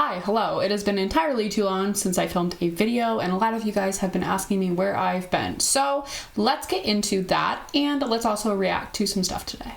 Hi, hello. It has been entirely too long since I filmed a video, and a lot of you guys have been asking me where I've been. So let's get into that, and let's also react to some stuff today.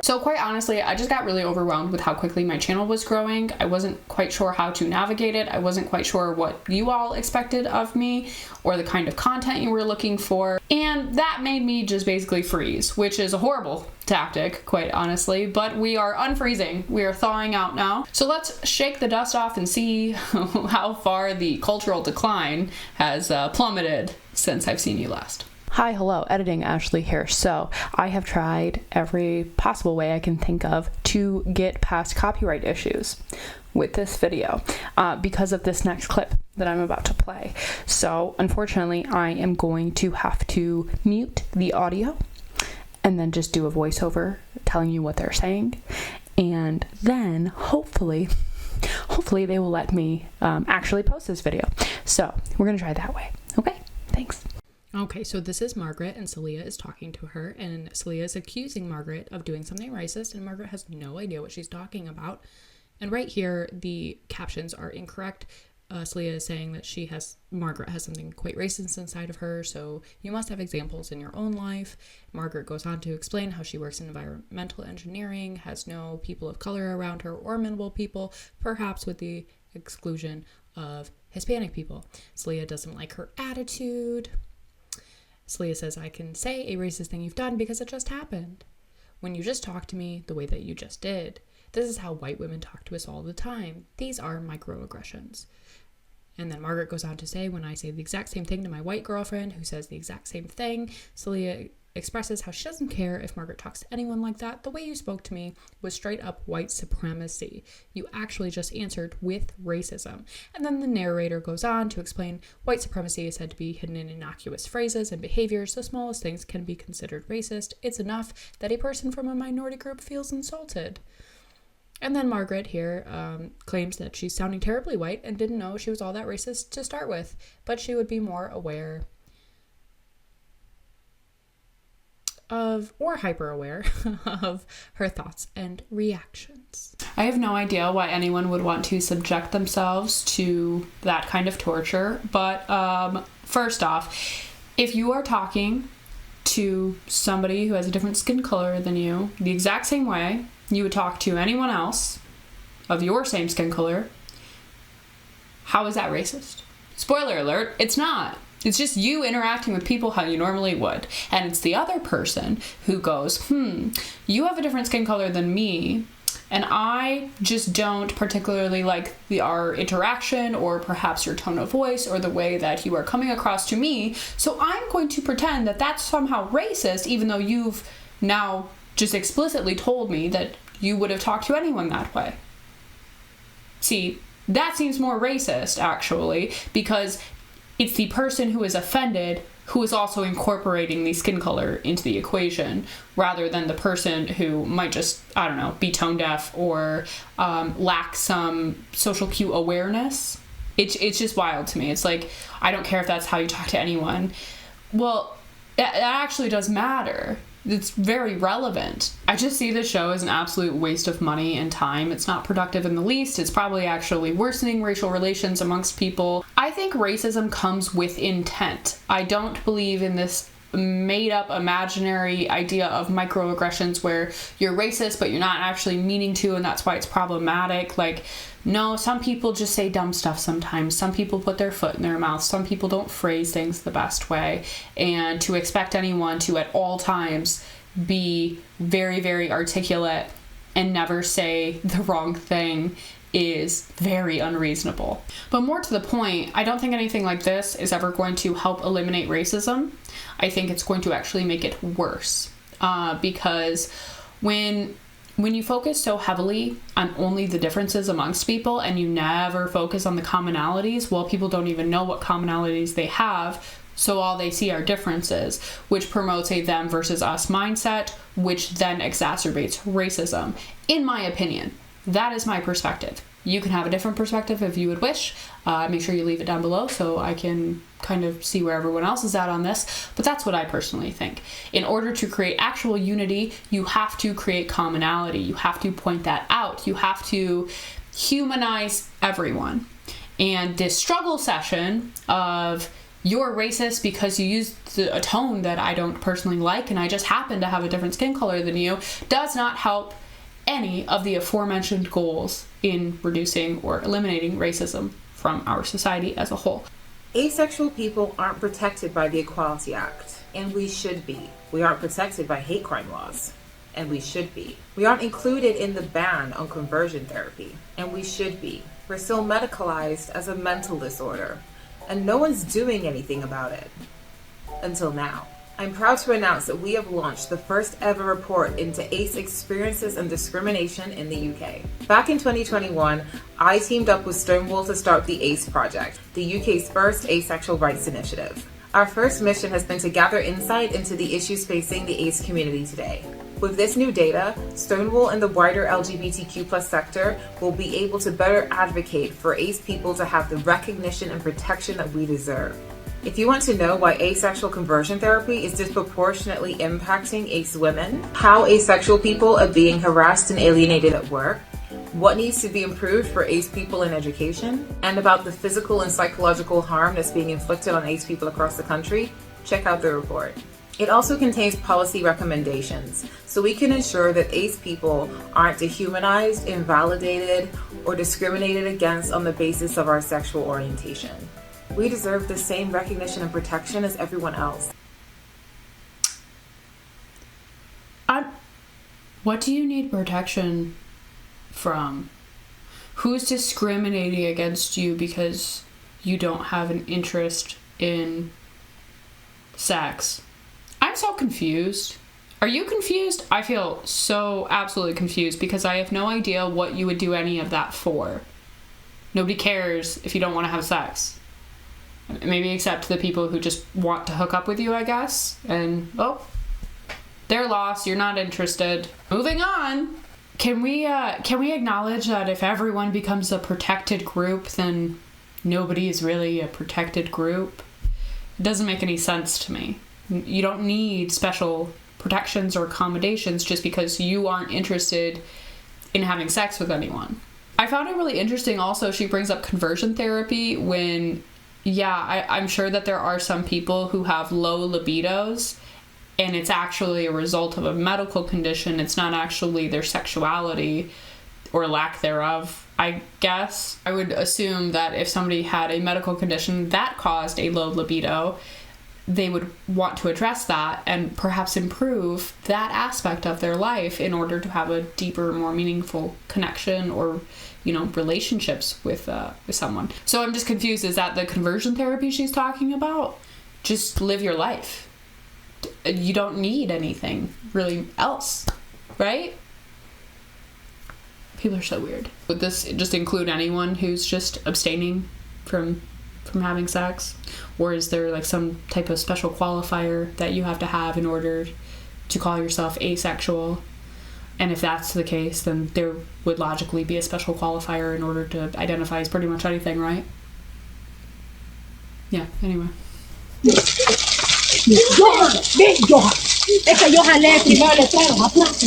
So quite honestly, I just got really overwhelmed with how quickly my channel was growing. I wasn't quite sure how to navigate it. I wasn't quite sure what you all expected of me or the kind of content you were looking for. And that made me just basically freeze, which is a horrible tactic, quite honestly, but we are unfreezing. We are thawing out now. So let's shake the dust off and see how far the cultural decline has plummeted since I've seen you last. Hi, hello, editing Ashley here. So I have tried every possible way I can think of to get past copyright issues with this video because of this next clip that I'm about to play. So unfortunately, I am going to have to mute the audio and then just do a voiceover telling you what they're saying. And then hopefully they will let me actually post this video. So we're gonna try that way. Okay, thanks. Okay, so this is Margaret, and Celia is talking to her, and Celia is accusing Margaret of doing something racist, and Margaret has no idea what she's talking about. And right here, the captions are incorrect. Celia is saying that Margaret has something quite racist inside of her, so you must have examples in your own life. Margaret goes on to explain how she works in environmental engineering, has no people of color around her or minimal people, perhaps with the exclusion of Hispanic people. Celia doesn't like her attitude. Celia says, I can say a racist thing you've done because it just happened. When you just talk to me the way that you just did. This is how white women talk to us all the time. These are microaggressions. And then Margaret goes on to say, when I say the exact same thing to my white girlfriend who says the exact same thing, Celia expresses how she doesn't care if Margaret talks to anyone like that. The way you spoke to me was straight up white supremacy. You actually just answered with racism. And then the narrator goes on to explain white supremacy is said to be hidden in innocuous phrases and behaviors. The smallest things can be considered racist. It's enough that a person from a minority group feels insulted. And then Margaret here claims that she's sounding terribly white and didn't know she was all that racist to start with, but she would be more aware of, or hyper aware of, her thoughts and reactions. I have no idea why anyone would want to subject themselves to that kind of torture, but first off, if you are talking to somebody who has a different skin color than you the exact same way you would talk to anyone else of your same skin color, how is that racist? Spoiler alert, it's not. It's just you interacting with people how you normally would. And it's the other person who goes, you have a different skin color than me, and I just don't particularly like our interaction or perhaps your tone of voice or the way that you are coming across to me, so I'm going to pretend that that's somehow racist, even though you've now just explicitly told me that you would have talked to anyone that way. See, that seems more racist, actually, because it's the person who is offended who is also incorporating the skin color into the equation, rather than the person who might just, I don't know, be tone deaf or lack some social cue awareness. It's just wild to me. It's like, I don't care if that's how you talk to anyone. Well, that actually does matter. It's very relevant. I just see this show as an absolute waste of money and time. It's not productive in the least. It's probably actually worsening racial relations amongst people. I think racism comes with intent. I don't believe in this made up imaginary idea of microaggressions where you're racist but you're not actually meaning to, and that's why it's problematic. Like, no, some people just say dumb stuff sometimes. Some people put their foot in their mouth. Some people don't phrase things the best way. And to expect anyone to at all times be very, very articulate and never say the wrong thing is very unreasonable. But more to the point, I don't think anything like this is ever going to help eliminate racism. I think it's going to actually make it worse, because when you focus so heavily on only the differences amongst people and you never focus on the commonalities, well, people don't even know what commonalities they have, so all they see are differences, which promotes a them versus us mindset, which then exacerbates racism. In my opinion, that is my perspective. You can have a different perspective if you would wish. Make sure you leave it down below so I can kind of see where everyone else is at on this. But that's what I personally think. In order to create actual unity, you have to create commonality. You have to point that out. You have to humanize everyone. And this struggle session of you're racist because you used a tone that I don't personally like and I just happen to have a different skin color than you does not help any of the aforementioned goals in reducing or eliminating racism from our society as a whole. Asexual people aren't protected by the Equality Act, and we should be. We aren't protected by hate crime laws, and we should be. We aren't included in the ban on conversion therapy, and we should be. We're still medicalized as a mental disorder, and no one's doing anything about it. Until now. I'm proud to announce that we have launched the first ever report into ACE experiences and discrimination in the UK. Back in 2021, I teamed up with Stonewall to start the ACE Project, the UK's first asexual rights initiative. Our first mission has been to gather insight into the issues facing the ACE community today. With this new data, Stonewall and the wider LGBTQ+ sector will be able to better advocate for ACE people to have the recognition and protection that we deserve. If you want to know why asexual conversion therapy is disproportionately impacting ACE women, how asexual people are being harassed and alienated at work, what needs to be improved for ACE people in education, and about the physical and psychological harm that's being inflicted on ACE people across the country, check out the report. It also contains policy recommendations, so we can ensure that ACE people aren't dehumanized, invalidated, or discriminated against on the basis of our sexual orientation. We deserve the same recognition and protection as everyone else. What do you need protection from? Who's discriminating against you because you don't have an interest in sex? I'm so confused. Are you confused? I feel so absolutely confused because I have no idea what you would do any of that for. Nobody cares if you don't want to have sex. Maybe except the people who just want to hook up with you, I guess. And, oh, they're lost. You're not interested. Moving on. Can we acknowledge that if everyone becomes a protected group, then nobody is really a protected group? It doesn't make any sense to me. You don't need special protections or accommodations just because you aren't interested in having sex with anyone. I found it really interesting also she brings up conversion therapy when, yeah, I'm sure that there are some people who have low libidos and it's actually a result of a medical condition. It's not actually their sexuality or lack thereof, I guess. I would assume that if somebody had a medical condition that caused a low libido, they would want to address that and perhaps improve that aspect of their life in order to have a deeper, more meaningful connection or, you know, relationships with someone. So I'm just confused. Is that the conversion therapy she's talking about? Just live your life. You don't need anything really else, right? People are so weird. Would this just include anyone who's just abstaining from having sex? Or is there like some type of special qualifier that you have to have in order to call yourself asexual? And if that's the case, then there would logically be a special qualifier in order to identify as pretty much anything, right? Yeah, anyway. Es que yo jalé primero el letrero. Apúrate.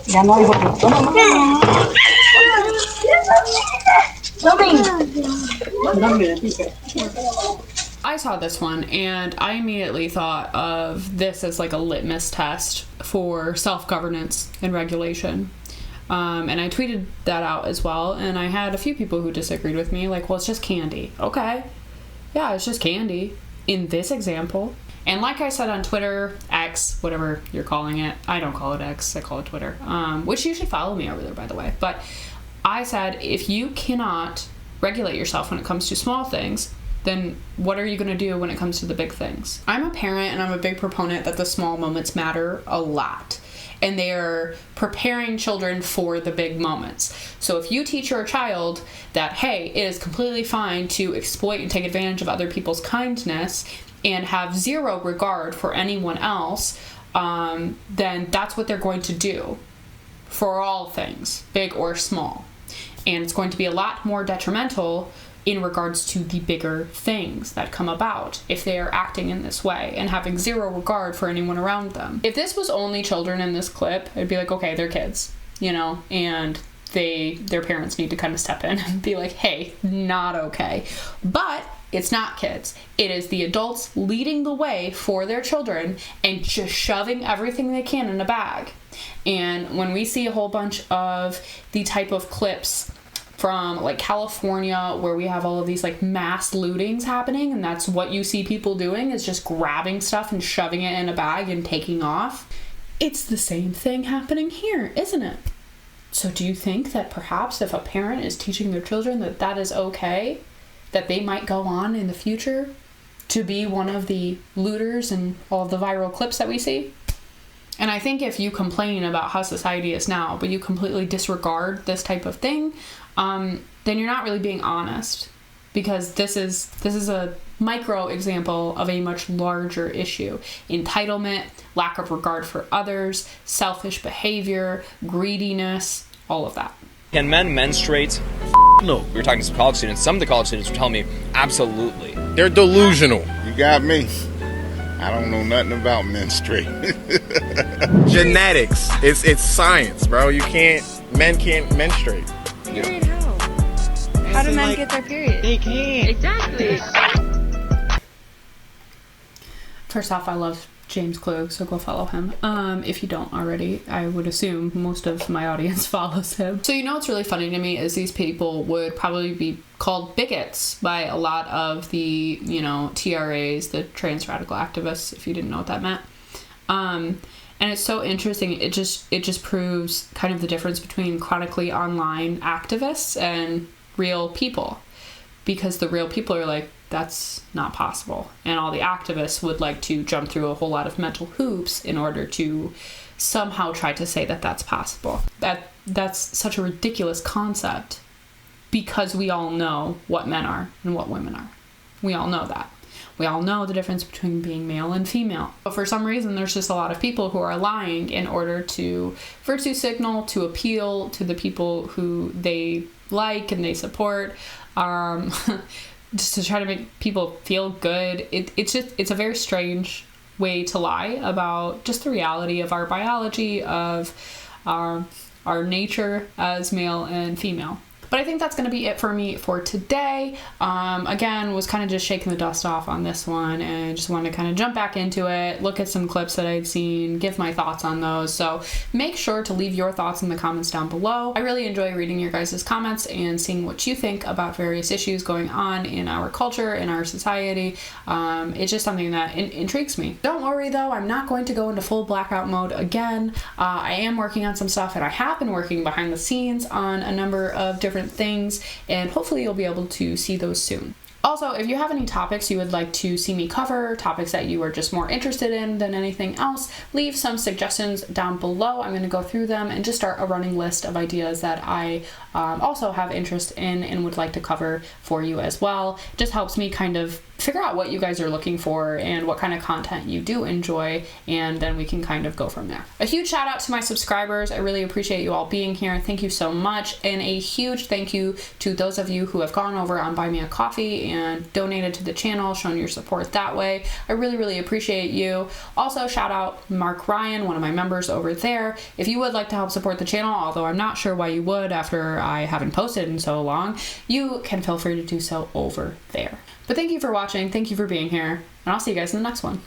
Ya no hay I saw this one and I immediately thought of this as like a litmus test for self-governance and regulation. And I tweeted that out as well, and I had a few people who disagreed with me, like, well, it's just candy. Okay. Yeah, it's just candy in this example. And like I said on Twitter, X, whatever you're calling it, I don't call it X, I call it Twitter, which you should follow me over there, by the way. But I said, if you cannot regulate yourself when it comes to small things, then what are you going to do when it comes to the big things? I'm a parent and I'm a big proponent that the small moments matter a lot. and they are preparing children for the big moments. So if you teach your child that, hey, it is completely fine to exploit and take advantage of other people's kindness and have zero regard for anyone else, then that's what they're going to do for all things, big or small. And it's going to be a lot more detrimental in regards to the bigger things that come about if they are acting in this way and having zero regard for anyone around them. If this was only children in this clip, it'd be like, okay, they're kids, you know, and their parents need to kind of step in and be like, hey, not okay. But it's not kids. It is the adults leading the way for their children and just shoving everything they can in a bag. And when we see a whole bunch of the type of clips from like California where we have all of these like mass lootings happening, and that's what you see people doing is just grabbing stuff and shoving it in a bag and taking off, it's the same thing happening here, isn't it? So do you think that perhaps if a parent is teaching their children that that is okay, that they might go on in the future to be one of the looters in all of the viral clips that we see? And I think if you complain about how society is now, but you completely disregard this type of thing, then you're not really being honest, because this is a micro example of a much larger issue. Entitlement, lack of regard for others, selfish behavior, greediness, all of that. Can men menstruate? No. We were talking to some college students. Some of the college students were telling me, absolutely. They're delusional. You got me. I don't know nothing about menstruating. Genetics. It's science, bro. Men can't menstruate. Period how? How do men get their period? They can't. Exactly. First off, I love James Klug, so go follow him. If you don't already, I would assume most of my audience follows him. So you know what's really funny to me is these people would probably be called bigots by a lot of the, you know, TRAs, the trans radical activists, if you didn't know what that meant. And it's so interesting. It just proves kind of the difference between chronically online activists and real people, because the real people are like, that's not possible. And all the activists would like to jump through a whole lot of mental hoops in order to somehow try to say that that's possible. That's such a ridiculous concept, because we all know what men are and what women are. We all know that. We all know the difference between being male and female. But for some reason, there's just a lot of people who are lying in order to virtue signal, to appeal to the people who they like and they support, just to try to make people feel good. It's a very strange way to lie about just the reality of our biology, of our nature as male and female. But I think that's going to be it for me for today. Again, was kind of just shaking the dust off on this one and just wanted to kind of jump back into it, look at some clips that I'd seen, give my thoughts on those. So make sure to leave your thoughts in the comments down below. I really enjoy reading your guys' comments and seeing what you think about various issues going on in our culture, in our society. It's just something that intrigues me. Don't worry though, I'm not going to go into full blackout mode again. I am working on some stuff, and I have been working behind the scenes on a number of different things, and hopefully you'll be able to see those soon. Also, if you have any topics you would like to see me cover, topics that you are just more interested in than anything else, leave some suggestions down below. I'm going to go through them and just start a running list of ideas that I also have interest in and would like to cover for you as well. It just helps me kind of figure out what you guys are looking for and what kind of content you do enjoy, and then we can kind of go from there. A huge shout out to my subscribers. I really appreciate you all being here. Thank you so much. And a huge thank you to those of you who have gone over on Buy Me a Coffee and donated to the channel, shown your support that way. I really, really appreciate you. Also, shout out Mark Ryan, one of my members over there. If you would like to help support the channel, although I'm not sure why you would after I haven't posted in so long, you can feel free to do so over there. But thank you for watching, thank you for being here, and I'll see you guys in the next one.